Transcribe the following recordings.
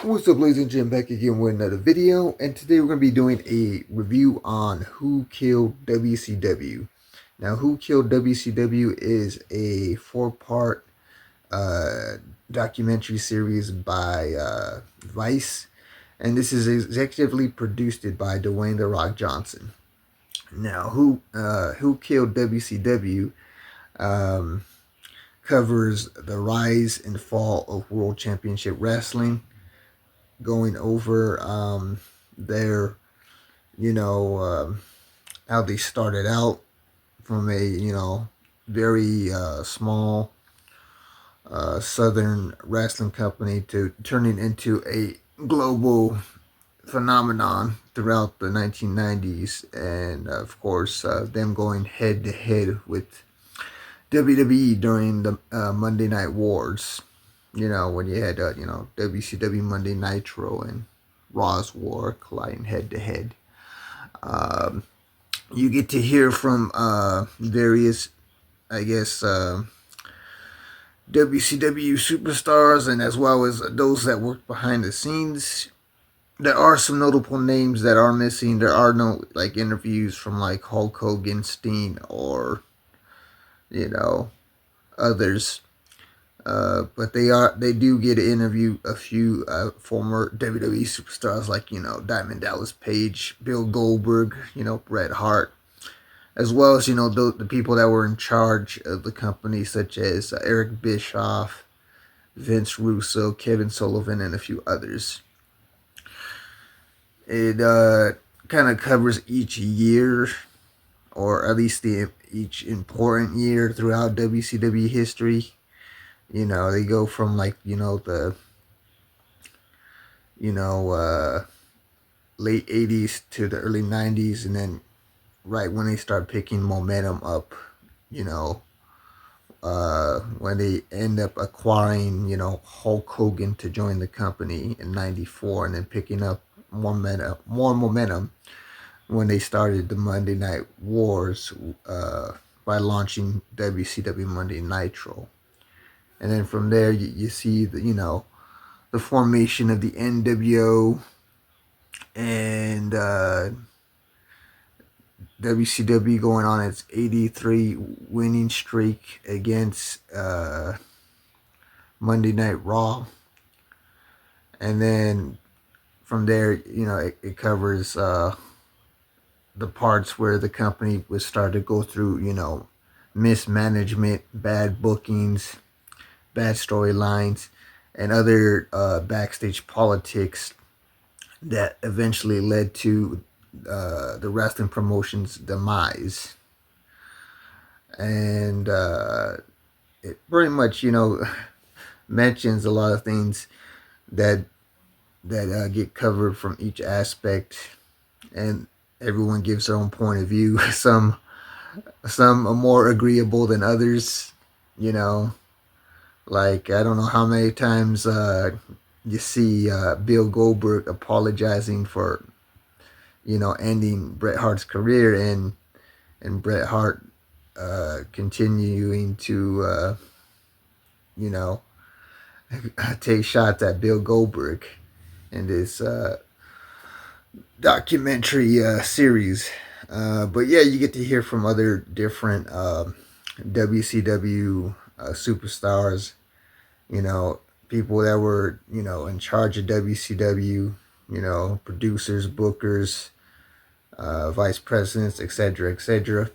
What's up, ladies and gentlemen, back again with another video, and today we're going to be doing a review on Who Killed WCW. Now, Who Killed WCW is a four-part documentary series by Vice, and this is executively produced by Dwayne "The Rock" Johnson. Now, Who Killed WCW covers the rise and fall of World Championship Wrestling, going over their, how they started out from a, very small southern wrestling company to turning into a global phenomenon throughout the 1990s, and of course them going head to head with WWE during the Monday Night Wars. When you had, WCW Monday Nitro and Raw's War colliding head to head. You get to hear from various, WCW superstars, and as well as those that work behind the scenes. There are some notable names that are missing. There are no, interviews from, Hulk Hogan, Steen, or, others. But they do get to interview a few former WWE superstars like, Diamond Dallas Page, Bill Goldberg, Bret Hart, as well as, the people that were in charge of the company, such as Eric Bischoff, Vince Russo, Kevin Sullivan, and a few others. It kind of covers each year, or at least each important year throughout WCW history. They go from the late 80s to the early 90s, and then right when they start picking momentum up, when they end up acquiring, Hulk Hogan to join the company in 94, and then picking up more momentum when they started the Monday Night Wars by launching WCW Monday Nitro. And then from there, you see the formation of the NWO, and WCW going on its 83 winning streak against Monday Night Raw. And then from there, it covers the parts where the company was starting to go through, mismanagement, bad bookings, bad storylines, and other backstage politics that eventually led to the wrestling promotion's demise. And it pretty much, mentions a lot of things that get covered from each aspect, and everyone gives their own point of view. Some are more agreeable than others, I don't know how many times you see Bill Goldberg apologizing for, ending Bret Hart's career, and Bret Hart continuing to, take shots at Bill Goldberg in this documentary series. But yeah, you get to hear from other different WCW superstars, people that were, in charge of WCW, producers, bookers, vice presidents, etc., etc.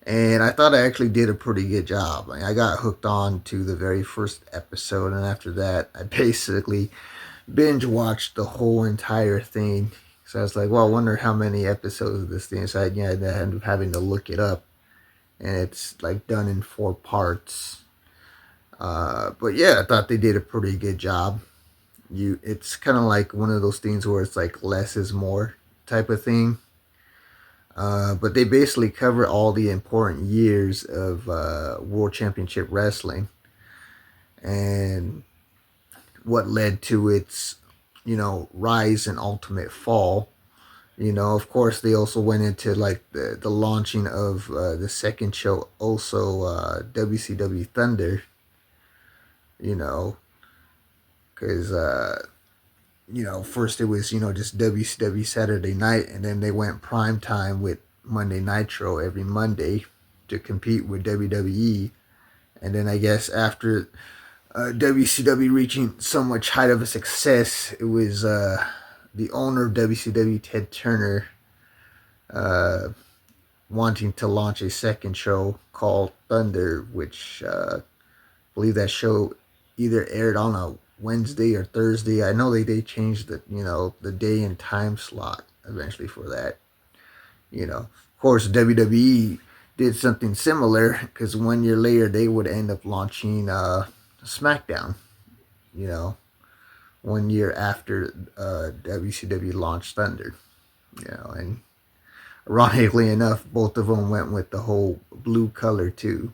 And I thought I actually did a pretty good job. I got hooked on to the very first episode, and after that, I basically binge watched the whole entire thing. So I was like, well, I wonder how many episodes of this thing. So I ended up having to look it up, and it's done in 4 parts. But yeah, I thought they did a pretty good job. It's kind of like one of those things where it's less is more type of thing. But they basically cover all the important years of World Championship Wrestling, and what led to its, rise and ultimate fall. Of course, they also went into the launching of the second show, also WCW Thunder. because first it was just WCW Saturday night, and then they went prime time with Monday Nitro every Monday to compete with WWE. And then I guess after WCW reaching so much height of a success, it was the owner of WCW, Ted Turner, wanting to launch a second show called Thunder, which I believe that show either aired on a Wednesday or Thursday. I know they changed the day and time slot eventually for that. Of course, WWE did something similar, because 1 year later they would end up launching SmackDown. 1 year after WCW launched Thunder. And ironically enough, both of them went with the whole blue color too.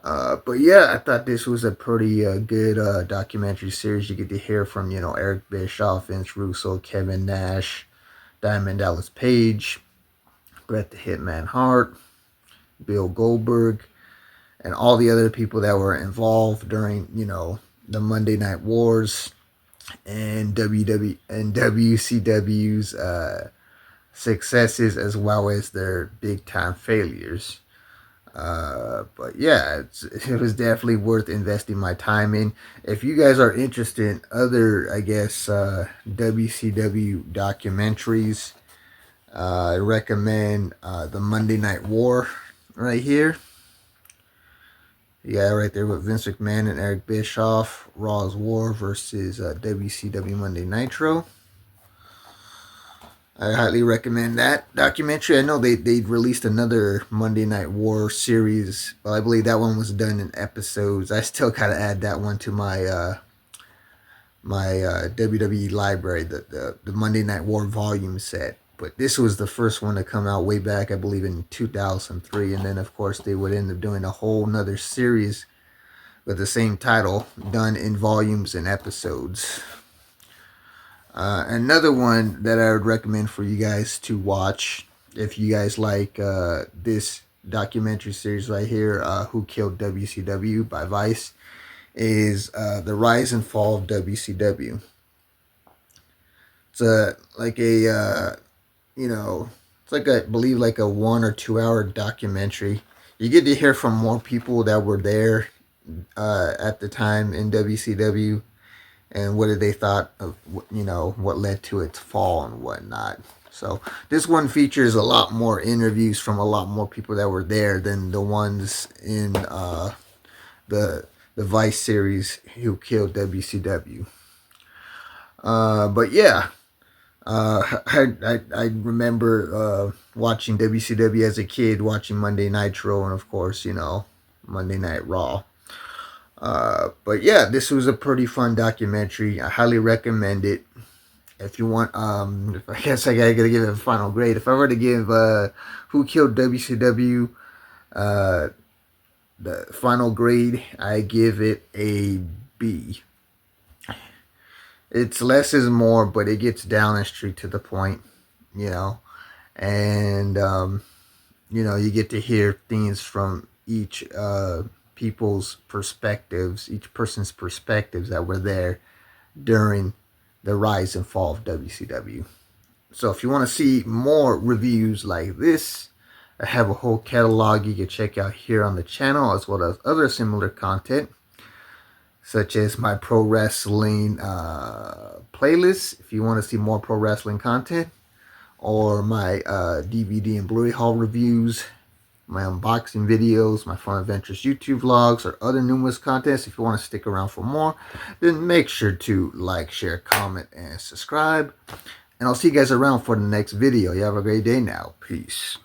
But yeah, I thought this was a pretty good documentary series. You get to hear from Eric Bischoff, Vince Russo, Kevin Nash, Diamond Dallas Page, Bret the Hitman Hart, Bill Goldberg, and all the other people that were involved during the Monday Night Wars and WCW's successes, as well as their big time failures. But yeah, it was definitely worth investing my time in. If you guys are interested in other, I guess, WCW documentaries, I recommend the Monday Night War right here. Yeah, right there with Vince McMahon and Eric Bischoff, Raw's War versus WCW Monday Nitro. I highly recommend that documentary. I know they released another Monday Night War series. Well, I believe that one was done in episodes. I still gotta add that one to my WWE library, the Monday Night War volume set. But this was the first one to come out way back, I believe, in 2003. And then, of course, they would end up doing a whole nother series with the same title, done in volumes and episodes. Another one that I would recommend for you guys to watch, if you guys like this documentary series right here, Who Killed WCW by Vice, is The Rise and Fall of WCW. It's I believe like a 1 or 2 hour documentary. You get to hear from more people that were there at the time in WCW, and what they thought of what led to its fall and whatnot. So this one features a lot more interviews from a lot more people that were there than the ones in the Vice series, Who Killed WCW. But yeah, I remember watching WCW as a kid, watching Monday Nitro, and of course, Monday Night Raw. But yeah, this was a pretty fun documentary. I highly recommend it. If you want, I guess I gotta give it a final grade. If I were to give Who Killed WCW the final grade, I give it a B. It's less is more, but it gets down and straight to the point, and you get to hear things from each people's perspectives, each person's perspectives that were there during the rise and fall of WCW. So if you want to see more reviews like this, I have a whole catalog you can check out here on the channel, as well as other similar content, such as my pro wrestling playlist, if you want to see more pro wrestling content, or my DVD and Blu-ray haul reviews, my unboxing videos, my Fun Adventures YouTube vlogs, or other numerous contents. If you want to stick around for more, then make sure to like, share, comment, and subscribe. And I'll see you guys around for the next video. You have a great day now. Peace.